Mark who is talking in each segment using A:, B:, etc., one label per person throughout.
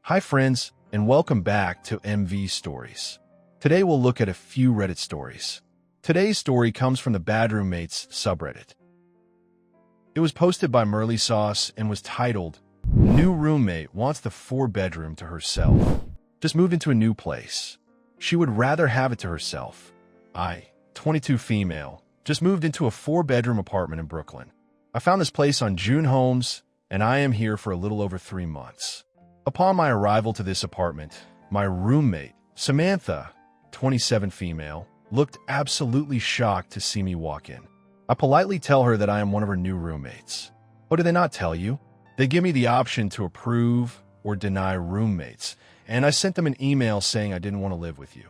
A: Hi friends, and welcome back to MV Stories. Today we'll look at a few Reddit stories. Today's story comes from the badroommates subreddit. It was posted by Merly Sauce and was titled, New Roommate Wants the 4-Bedroom to Herself. Just moved into a new place. She would rather have it to herself. I, 22 female, just moved into a 4-bedroom apartment in Brooklyn. I found this place on June Homes, and I am here for a little over 3 months. Upon my arrival to this apartment, my roommate, Samantha, 27 female, looked absolutely shocked to see me walk in. I politely tell her that I am one of her new roommates. What do they not tell you? They give me the option to approve or deny roommates, and I sent them an email saying I didn't want to live with you.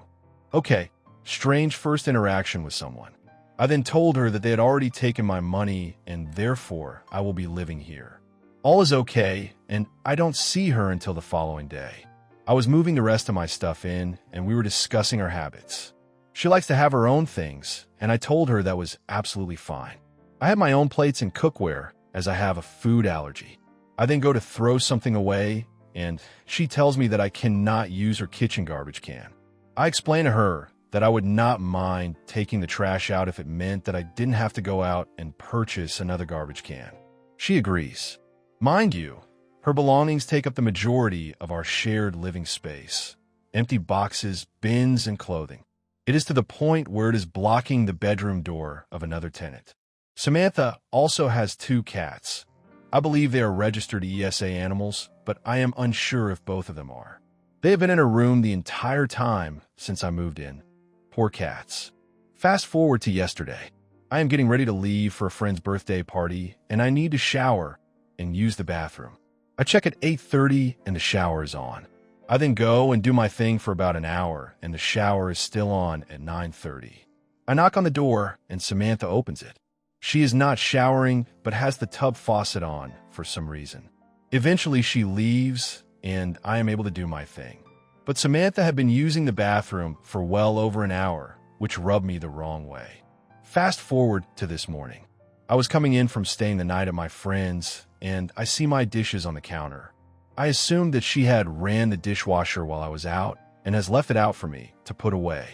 A: Okay, strange first interaction with someone. I then told her that they had already taken my money and therefore I will be living here. All is okay, and I don't see her until the following day. I was moving the rest of my stuff in, and we were discussing her habits. She likes to have her own things, and I told her that was absolutely fine. I have my own plates and cookware, as I have a food allergy. I then go to throw something away, and she tells me that I cannot use her kitchen garbage can. I explain to her that I would not mind taking the trash out if it meant that I didn't have to go out and purchase another garbage can. She agrees. Mind you, her belongings take up the majority of our shared living space. Empty boxes, bins, and clothing. It is to the point where it is blocking the bedroom door of another tenant. Samantha also has 2 cats. I believe they are registered ESA animals, but I am unsure if both of them are. They have been in her room the entire time since I moved in. Poor cats. Fast forward to yesterday. I am getting ready to leave for a friend's birthday party, and I need to shower and use the bathroom. I check at 8:30 and the shower is on. I then go and do my thing for about an hour, and the shower is still on at 9:30. I knock on the door, and Samantha opens it. She is not showering, but has the tub faucet on for some reason. Eventually, she leaves, and I am able to do my thing. But Samantha had been using the bathroom for well over an hour, which rubbed me the wrong way. Fast forward to this morning. I was coming in from staying the night at my friend's, and I see my dishes on the counter. I assumed that she had ran the dishwasher while I was out and has left it out for me to put away.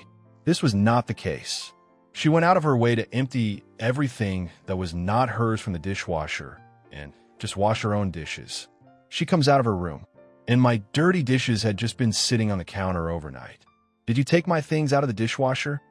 A: This was not the case. She went out of her way to empty everything that was not hers from the dishwasher and just wash her own dishes. She comes out of her room, and my dirty dishes had just been sitting on the counter overnight. Did you take my things out of the dishwasher?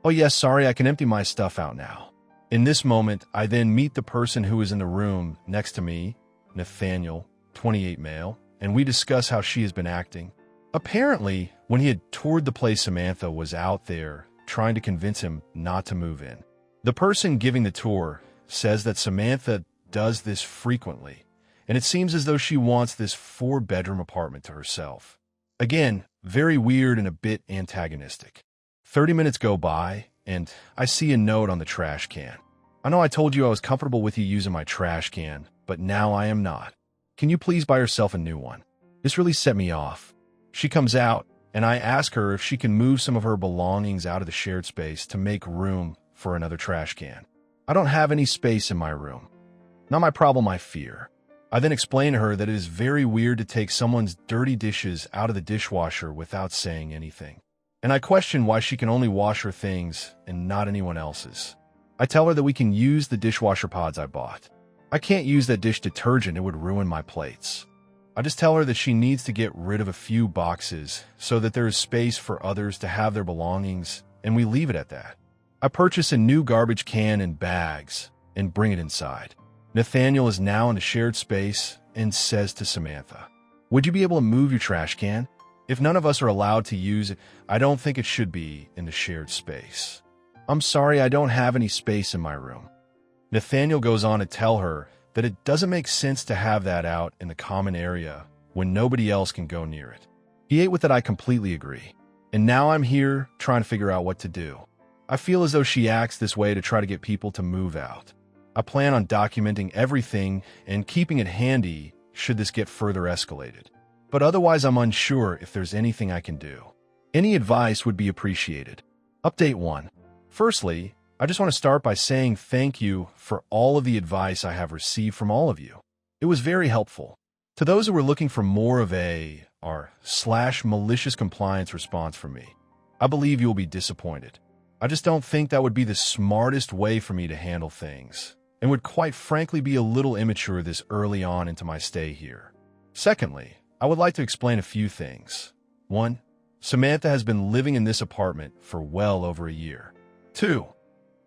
A: Oh yes, sorry, I can empty my stuff out now. In this moment, I then meet the person who is in the room next to me, Nathaniel, 28 male, and we discuss how she has been acting. Apparently, when he had toured the place, Samantha was out there trying to convince him not to move in. The person giving the tour says that Samantha does this frequently, and it seems as though she wants this 4-bedroom apartment to herself. Again, very weird and a bit antagonistic. 30 minutes go by, and I see a note on the trash can. I know I told you I was comfortable with you using my trash can, but now I am not. Can you please buy yourself a new one? This really set me off. She comes out, and I ask her if she can move some of her belongings out of the shared space to make room for another trash can. I don't have any space in my room. Not my problem, I fear. I then explain to her that it is very weird to take someone's dirty dishes out of the dishwasher without saying anything. And I question why she can only wash her things and not anyone else's. I tell her that we can use the dishwasher pods I bought. I can't use that dish detergent, it would ruin my plates. I just tell her that she needs to get rid of a few boxes so that there is space for others to have their belongings, and we leave it at that. I purchase a new garbage can and bags and bring it inside. Nathaniel is now in the shared space and says to Samantha, "Would you be able to move your trash can? If none of us are allowed to use it, I don't think it should be in the shared space. I'm sorry, I don't have any space in my room." Nathaniel goes on to tell her that it doesn't make sense to have that out in the common area when nobody else can go near it. He ate with it, I completely agree. And now I'm here trying to figure out what to do. I feel as though she acts this way to try to get people to move out. I plan on documenting everything and keeping it handy should this get further escalated. But otherwise I'm unsure if there's anything I can do. Any advice would be appreciated. Update 1. Firstly, I just want to start by saying thank you for all of the advice I have received from all of you. It was very helpful. To those who were looking for more of a malicious compliance response from me. I believe you will be disappointed. I just don't think that would be the smartest way for me to handle things, and would quite frankly be a little immature this early on into my stay here. Secondly, I would like to explain a few things. 1. Samantha has been living in this apartment for well over a year. 2.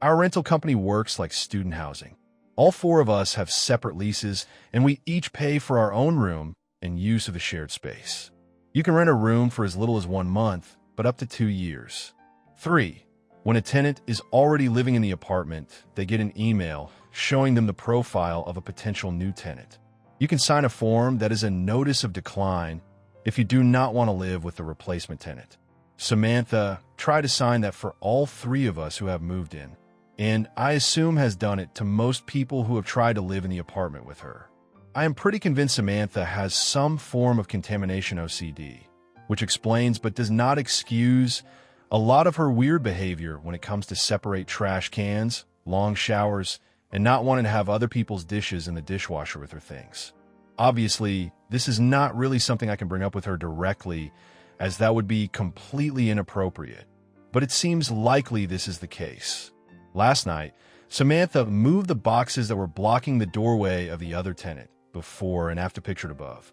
A: Our rental company works like student housing. All 4 of us have separate leases, and we each pay for our own room and use of the shared space. You can rent a room for as little as 1 month, but up to 2 years. 3. When a tenant is already living in the apartment, they get an email showing them the profile of a potential new tenant. You can sign a form that is a notice of decline if you do not want to live with the replacement tenant. Samantha tried to sign that for all 3 of us who have moved in, and I assume has done it to most people who have tried to live in the apartment with her. I am pretty convinced Samantha has some form of contamination OCD, which explains but does not excuse a lot of her weird behavior when it comes to separate trash cans, long showers, and not wanting to have other people's dishes in the dishwasher with her things. Obviously, this is not really something I can bring up with her directly, as that would be completely inappropriate, but it seems likely this is the case. Last night, Samantha moved the boxes that were blocking the doorway of the other tenant, before and after pictured above.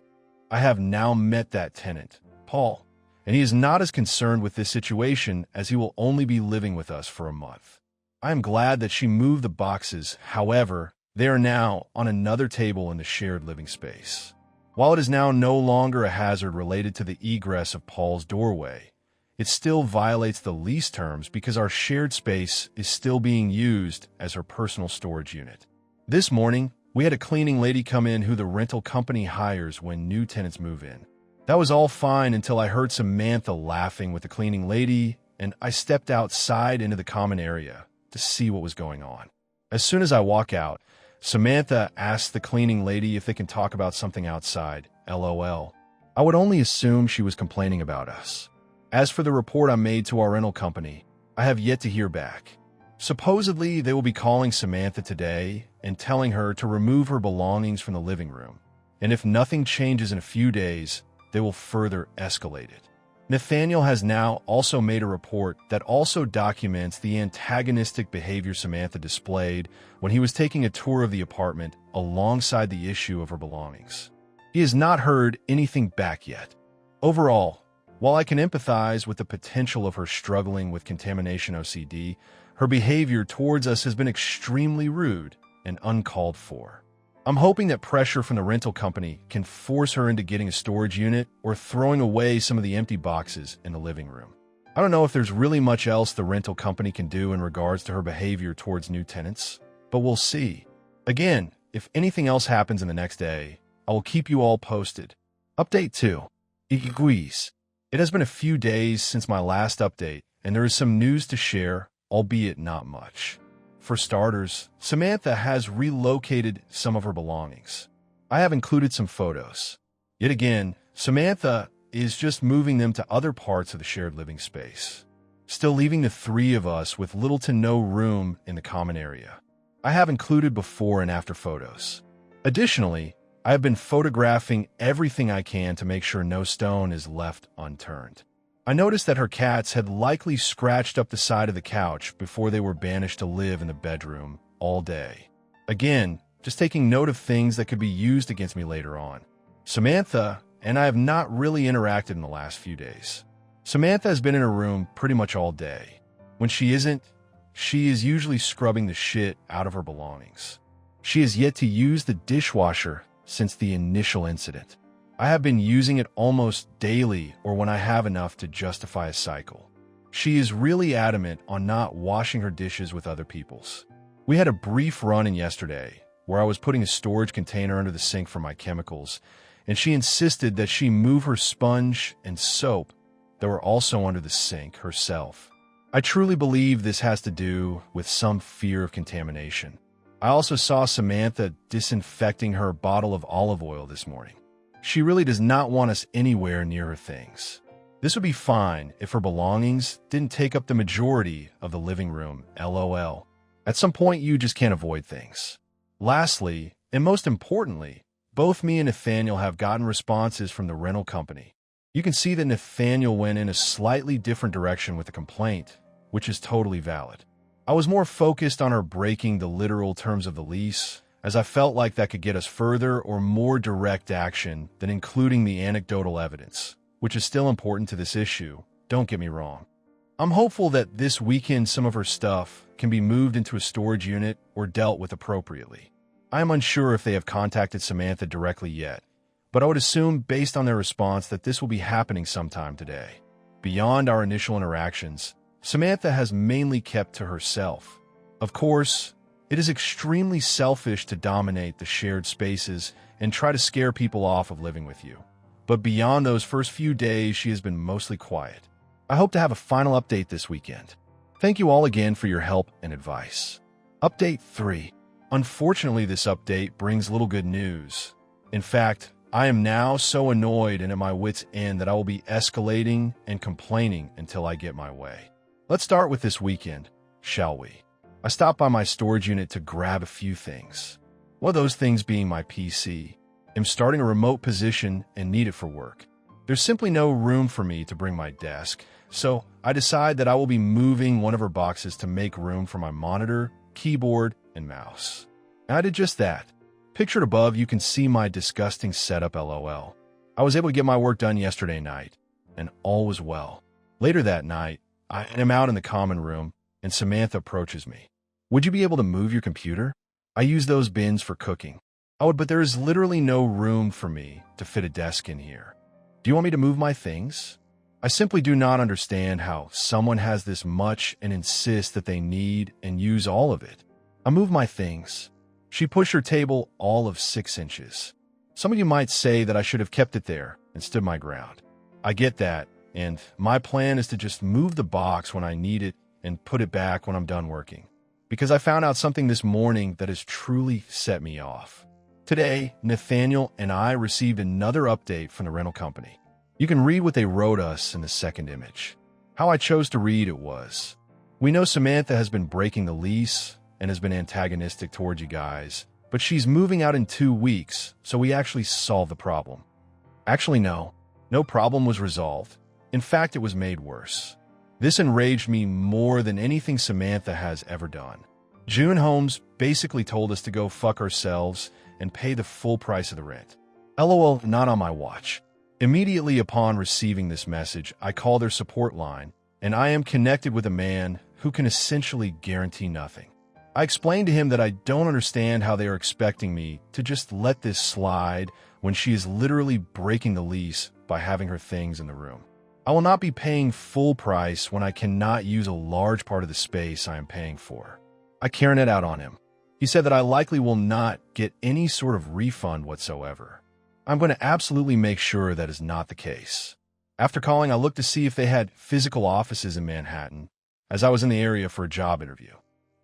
A: I have now met that tenant, Paul, and he is not as concerned with this situation as he will only be living with us for a month. I am glad that she moved the boxes, however, they are now on another table in the shared living space. While it is now no longer a hazard related to the egress of Paul's doorway, it still violates the lease terms because our shared space is still being used as her personal storage unit. This morning, we had a cleaning lady come in who the rental company hires when new tenants move in. That was all fine until I heard Samantha laughing with the cleaning lady, and I stepped outside into the common area to see what was going on. As soon as I walk out, Samantha asked the cleaning lady if they can talk about something outside, LOL. I would only assume she was complaining about us. As for the report I made to our rental company, I have yet to hear back. Supposedly, they will be calling Samantha today and telling her to remove her belongings from the living room, and if nothing changes in a few days, they will further escalate it. Nathaniel has now also made a report that also documents the antagonistic behavior Samantha displayed when he was taking a tour of the apartment alongside the issue of her belongings. He has not heard anything back yet. Overall, while I can empathize with the potential of her struggling with contamination OCD, her behavior towards us has been extremely rude and uncalled for. I'm hoping that pressure from the rental company can force her into getting a storage unit or throwing away some of the empty boxes in the living room. I don't know if there's really much else the rental company can do in regards to her behavior towards new tenants, but we'll see. Again, if anything else happens in the next day, I will keep you all posted. Update 2. Iguis. It has been a few days since my last update, and there is some news to share, albeit not much. For starters, Samantha has relocated some of her belongings. I have included some photos. Yet again, Samantha is just moving them to other parts of the shared living space, still leaving the 3 of us with little to no room in the common area. I have included before and after photos. Additionally, I have been photographing everything I can to make sure no stone is left unturned. I noticed that her cats had likely scratched up the side of the couch before they were banished to live in the bedroom all day. Again, just taking note of things that could be used against me later on. Samantha and I have not really interacted in the last few days. Samantha has been in her room pretty much all day. When she isn't, she is usually scrubbing the shit out of her belongings. She has yet to use the dishwasher since the initial incident. I have been using it almost daily or when I have enough to justify a cycle. She is really adamant on not washing her dishes with other people's. We had a brief run-in yesterday where I was putting a storage container under the sink for my chemicals, and she insisted that she move her sponge and soap that were also under the sink herself. I truly believe this has to do with some fear of contamination. I also saw Samantha disinfecting her bottle of olive oil this morning. She really does not want us anywhere near her things. This would be fine if her belongings didn't take up the majority of the living room, LOL. At some point, you just can't avoid things. Lastly, and most importantly, both me and Nathaniel have gotten responses from the rental company You can see that Nathaniel went in a slightly different direction with the complaint, which is totally valid. I was more focused on her breaking the literal terms of the lease, as I felt like that could get us further or more direct action than including the anecdotal evidence, which is still important to this issue, don't get me wrong. I'm hopeful that this weekend some of her stuff can be moved into a storage unit or dealt with appropriately. I am unsure if they have contacted Samantha directly yet, but I would assume based on their response that this will be happening sometime today. Beyond our initial interactions, Samantha has mainly kept to herself. Of course, it is extremely selfish to dominate the shared spaces and try to scare people off of living with you. But beyond those first few days, she has been mostly quiet. I hope to have a final update this weekend. Thank you all again for your help and advice. Update 3. Unfortunately, this update brings little good news. In fact, I am now so annoyed and at my wit's end that I will be escalating and complaining until I get my way. Let's start with this weekend, shall we? I stopped by my storage unit to grab a few things. One of those things being my PC. I'm starting a remote position and need it for work. There's simply no room for me to bring my desk, so I decide that I will be moving one of her boxes to make room for my monitor, keyboard, and mouse. And I did just that. Pictured above, you can see my disgusting setup, lol. I was able to get my work done yesterday night, and all was well. Later that night, I am out in the common room, and Samantha approaches me. Would you be able to move your computer? I use those bins for cooking. But there is literally no room for me to fit a desk in here. Do you want me to move my things? I simply do not understand how someone has this much and insists that they need and use all of it. I move my things. She pushed her table all of 6 inches. Some of you might say that I should have kept it there and stood my ground. I get that, and my plan is to just move the box when I need it and put it back when I'm done working. Because I found out something this morning that has truly set me off. Today, Nathaniel and I received another update from the rental company. You can read what they wrote us in the second image. How I chose to read it was, we know Samantha has been breaking the lease and has been antagonistic towards you guys, but she's moving out in 2 weeks, so we actually solved the problem. Actually, no problem was resolved. In fact, it was made worse. This enraged me more than anything Samantha has ever done. June Holmes basically told us to go fuck ourselves and pay the full price of the rent. LOL, not on my watch. Immediately upon receiving this message, I call their support line, and I am connected with a man who can essentially guarantee nothing. I explained to him that I don't understand how they are expecting me to just let this slide when she is literally breaking the lease by having her things in the room. I will not be paying full price when I cannot use a large part of the space I am paying for. I Karen it out on him. He said that I likely will not get any sort of refund whatsoever. I'm going to absolutely make sure that is not the case. After calling, I looked to see if they had physical offices in Manhattan, as I was in the area for a job interview.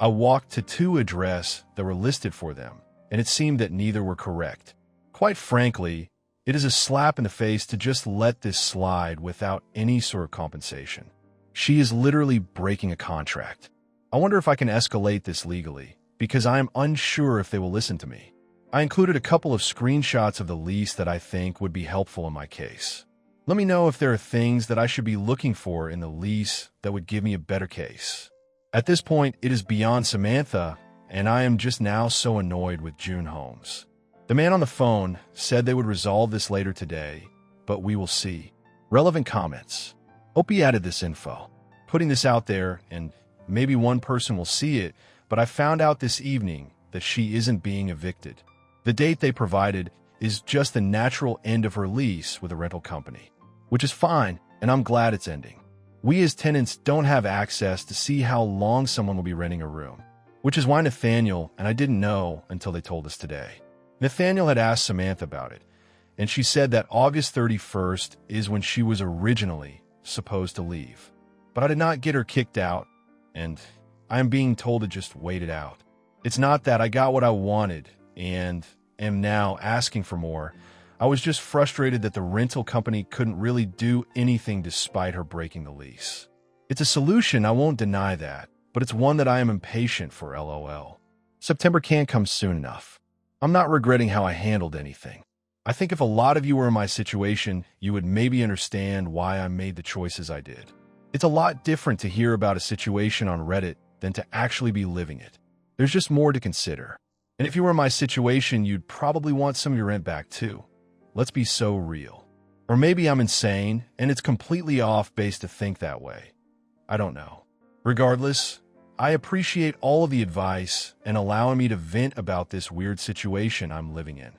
A: I walked to 2 addresses that were listed for them, and it seemed that neither were correct. Quite frankly, it is a slap in the face to just let this slide without any sort of compensation. She is literally breaking a contract. I wonder if I can escalate this legally, because I am unsure if they will listen to me. I included a couple of screenshots of the lease that I think would be helpful in my case. Let me know if there are things that I should be looking for in the lease that would give me a better case. At this point, it is beyond Samantha, and I am just now so annoyed with June Holmes. The man on the phone said they would resolve this later today, but we will see. Relevant comments. Hope he added this info. Putting this out there, and maybe one person will see it, but I found out this evening that she isn't being evicted. The date they provided is just the natural end of her lease with a rental company, which is fine, and I'm glad it's ending. We as tenants don't have access to see how long someone will be renting a room, which is why Nathaniel and I didn't know until they told us today. Nathaniel had asked Samantha about it, and she said that August 31st is when she was originally supposed to leave. But I did not get her kicked out, and I am being told to just wait it out. It's not that I got what I wanted and am now asking for more. I was just frustrated that the rental company couldn't really do anything despite her breaking the lease. It's a solution, I won't deny that, but it's one that I am impatient for, LOL. September can't come soon enough. I'm not regretting how I handled anything. I think if a lot of you were in my situation, you would maybe understand why I made the choices I did. It's a lot different to hear about a situation on Reddit than to actually be living it. There's just more to consider. And if you were in my situation, you'd probably want some of your rent back too. Let's be so real. Or maybe I'm insane, and it's completely off base to think that way. I don't know. Regardless, I appreciate all of the advice and allowing me to vent about this weird situation I'm living in.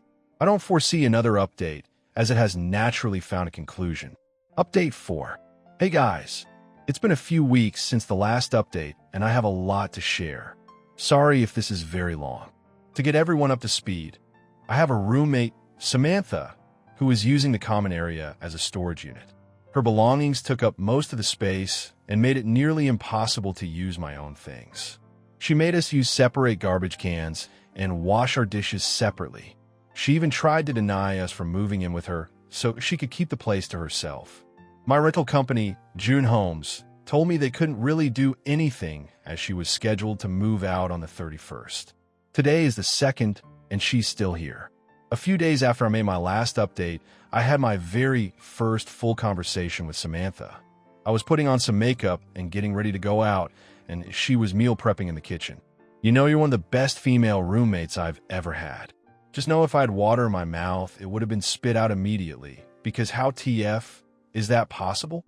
A: I don't foresee another update, as it has naturally found a conclusion. Update 4. Hey guys, it's been a few weeks since the last update, and I have a lot to share. Sorry if this is very long. To get everyone up to speed, I have a roommate, Samantha, who is using the common area as a storage unit. Her belongings took up most of the space and made it nearly impossible to use my own things. She made us use separate garbage cans and wash our dishes separately. She even tried to deny us from moving in with her so she could keep the place to herself. My rental company, June Homes, told me they couldn't really do anything as she was scheduled to move out on the 31st. Today is the 2nd, and she's still here. A few days after I made my last update, I had my very first full conversation with Samantha. I was putting on some makeup and getting ready to go out, and she was meal prepping in the kitchen. You know, you're one of the best female roommates I've ever had. Just know if I had water in my mouth, it would have been spit out immediately, because how TF is that possible?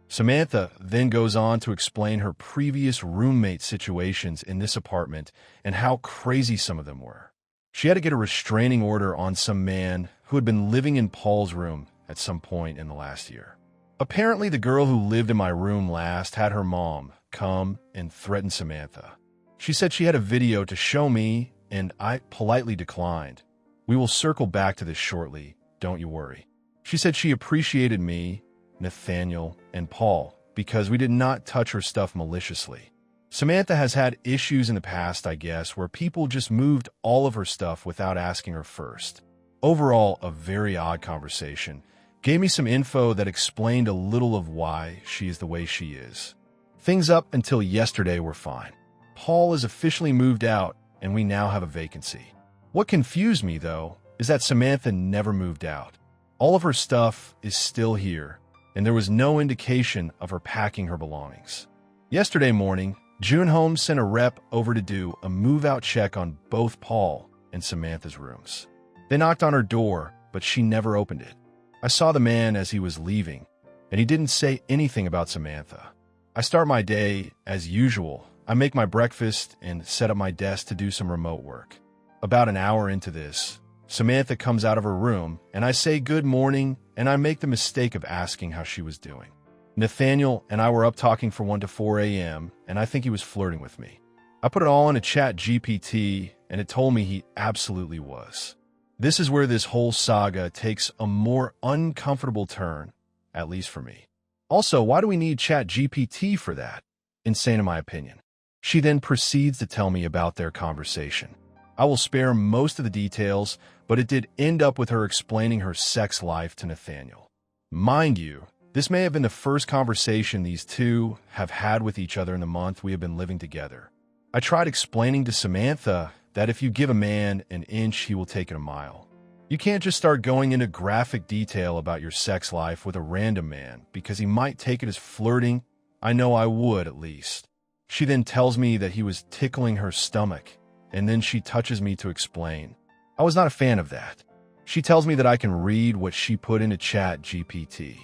A: Samantha then goes on to explain her previous roommate situations in this apartment and how crazy some of them were. She had to get a restraining order on some man who had been living in Paul's room at some point in the last year. Apparently, the girl who lived in my room last had her mom come and threaten Samantha. She said she had a video to show me, and I politely declined. We will circle back to this shortly, don't you worry. She said she appreciated me, Nathaniel, and Paul because we did not touch her stuff maliciously. Samantha has had issues in the past, I guess, where people just moved all of her stuff without asking her first. Overall, a very odd conversation. Gave me some info that explained a little of why she is the way she is. Things up until yesterday were fine. Paul is officially moved out, and we now have a vacancy. What confused me, though, is that Samantha never moved out. All of her stuff is still here, and there was no indication of her packing her belongings. Yesterday morning, June Holmes sent a rep over to do a move-out check on both Paul and Samantha's rooms. They knocked on her door, but she never opened it. I saw the man as he was leaving, and he didn't say anything about Samantha. I start my day as usual. I make my breakfast and set up my desk to do some remote work. About an hour into this, Samantha comes out of her room, and I say good morning, and I make the mistake of asking how she was doing. Nathaniel and I were up talking from 1 to 4 a.m., and I think he was flirting with me. I put it all in a chat GPT, and it told me he absolutely was. This is where this whole saga takes a more uncomfortable turn, at least for me. Also, why do we need chat GPT for that? Insane in my opinion. She then proceeds to tell me about their conversation. I will spare most of the details, but it did end up with her explaining her sex life to Nathaniel. Mind you, this may have been the first conversation these two have had with each other in the month we have been living together. I tried explaining to Samantha that if you give a man an inch, he will take it a mile. You can't just start going into graphic detail about your sex life with a random man because he might take it as flirting. I know I would, at least. She then tells me that he was tickling her stomach, and then she touches me to explain. I was not a fan of that. She tells me that I can read what she put into chat GPT.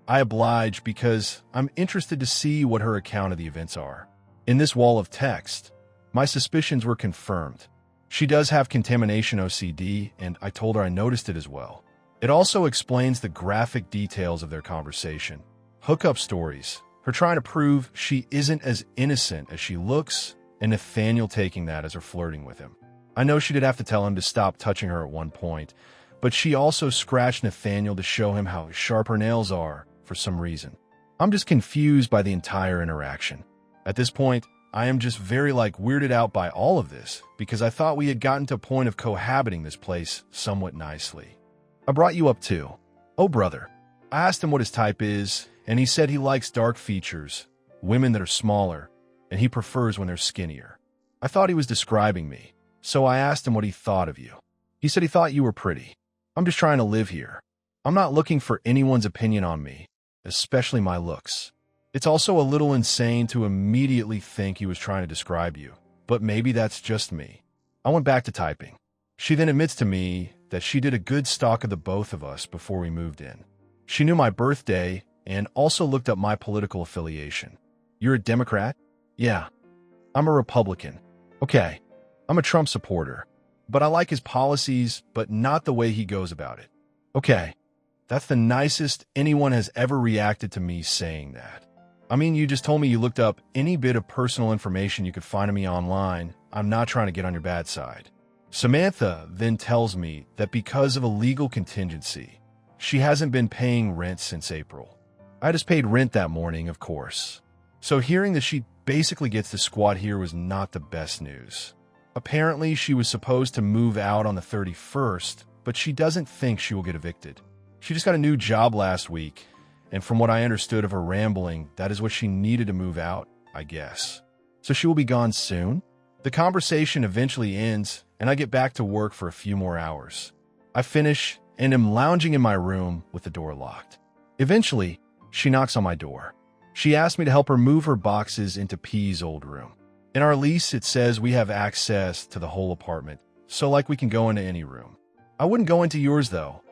A: I oblige because I'm interested to see what her account of the events are. In this wall of text, my suspicions were confirmed. She does have contamination OCD, and I told her I noticed it as well. It also explains the graphic details of their conversation. Hookup stories, her trying to prove she isn't as innocent as she looks, and Nathaniel taking that as her flirting with him. I know she did have to tell him to stop touching her at one point, but she also scratched Nathaniel to show him how sharp her nails are for some reason. I'm just confused by the entire interaction. At this point, I am just very weirded out by all of this because I thought we had gotten to a point of cohabiting this place somewhat nicely. I brought you up too. Oh brother. I asked him what his type is, and he said he likes dark features, women that are smaller, and he prefers when they're skinnier. I thought he was describing me, so I asked him what he thought of you. He said he thought you were pretty. I'm just trying to live here. I'm not looking for anyone's opinion on me, especially my looks. It's also a little insane to immediately think he was trying to describe you, but maybe that's just me. I went back to typing. She then admits to me that she did a good stalk of the both of us before we moved in. She knew my birthday and also looked up my political affiliation. You're a Democrat? Yeah. I'm a Republican. Okay. I'm a Trump supporter. But I like his policies, but not the way he goes about it. Okay. That's the nicest anyone has ever reacted to me saying that. I mean, you just told me you looked up any bit of personal information you could find of me online. I'm not trying to get on your bad side. Samantha then tells me that because of a legal contingency, she hasn't been paying rent since April. I just paid rent that morning, of course. So hearing that she basically gets to squat here was not the best news. Apparently, she was supposed to move out on the 31st, but she doesn't think she will get evicted. She just got a new job last week, and from what I understood of her rambling, that is what she needed to move out, I guess. So she will be gone soon? The conversation eventually ends, and I get back to work for a few more hours. I finish and am lounging in my room with the door locked. Eventually, she knocks on my door. She asked me to help her move her boxes into P's old room. In our lease, it says we have access to the whole apartment, so like we can go into any room. I wouldn't go into yours, though.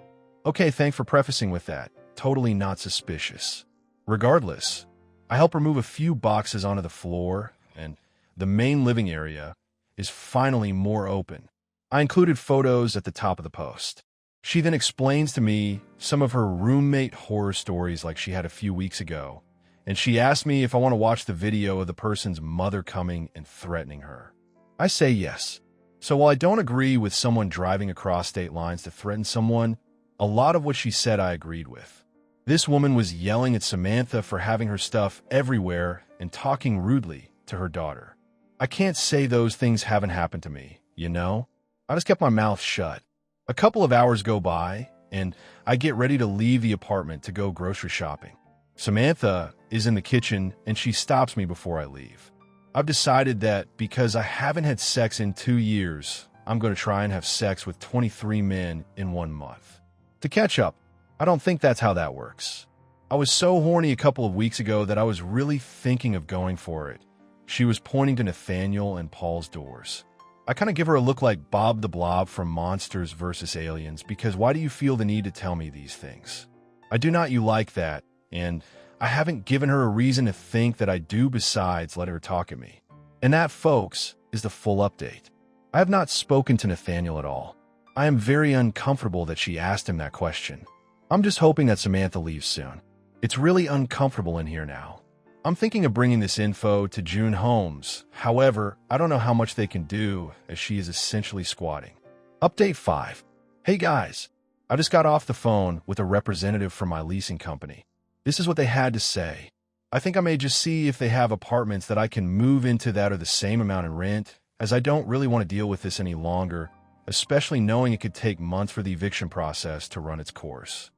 A: Okay, thanks for prefacing with that. Totally not suspicious. Regardless, I help her move a few boxes onto the floor, and the main living area is finally more open. I included photos at the top of the post. She then explains to me some of her roommate horror stories like she had a few weeks ago, and she asked me if I want to watch the video of the person's mother coming and threatening her. I say yes. So while I don't agree with someone driving across state lines to threaten someone, a lot of what she said I agreed with. This woman was yelling at Samantha for having her stuff everywhere and talking rudely to her daughter. I can't say those things haven't happened to me, you know? I just kept my mouth shut. A couple of hours go by, and I get ready to leave the apartment to go grocery shopping. Samantha is in the kitchen, and she stops me before I leave. I've decided that because I haven't had sex in 2 years, I'm going to try and have sex with 23 men in 1 month. To catch up, I don't think that's how that works. I was so horny a couple of weeks ago that I was really thinking of going for it. She was pointing to Nathaniel and Paul's doors. I kind of give her a look like Bob the Blob from Monsters vs. Aliens, because why do you feel the need to tell me these things? I do not you like that, and I haven't given her a reason to think that I do besides let her talk at me. And that, folks, is the full update. I have not spoken to Nathaniel at all. I am very uncomfortable that she asked him that question. I'm just hoping that Samantha leaves soon. It's really uncomfortable in here now. I'm thinking of bringing this info to June Holmes. However, I don't know how much they can do as she is essentially squatting. Update 5. Hey guys, I just got off the phone with a representative from my leasing company. This is what they had to say. I think I may just see if they have apartments that I can move into that are the same amount in rent, as I don't really want to deal with this any longer, especially knowing it could take months for the eviction process to run its course.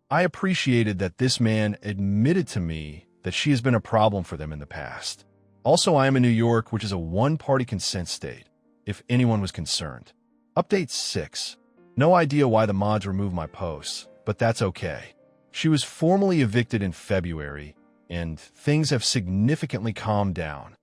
A: I appreciated that this man admitted to me that she has been a problem for them in the past. Also, I am in New York, which is a one-party consent state, if anyone was concerned. Update 6. No idea why the mods removed my posts, but that's okay. She was formally evicted in February, and things have significantly calmed down.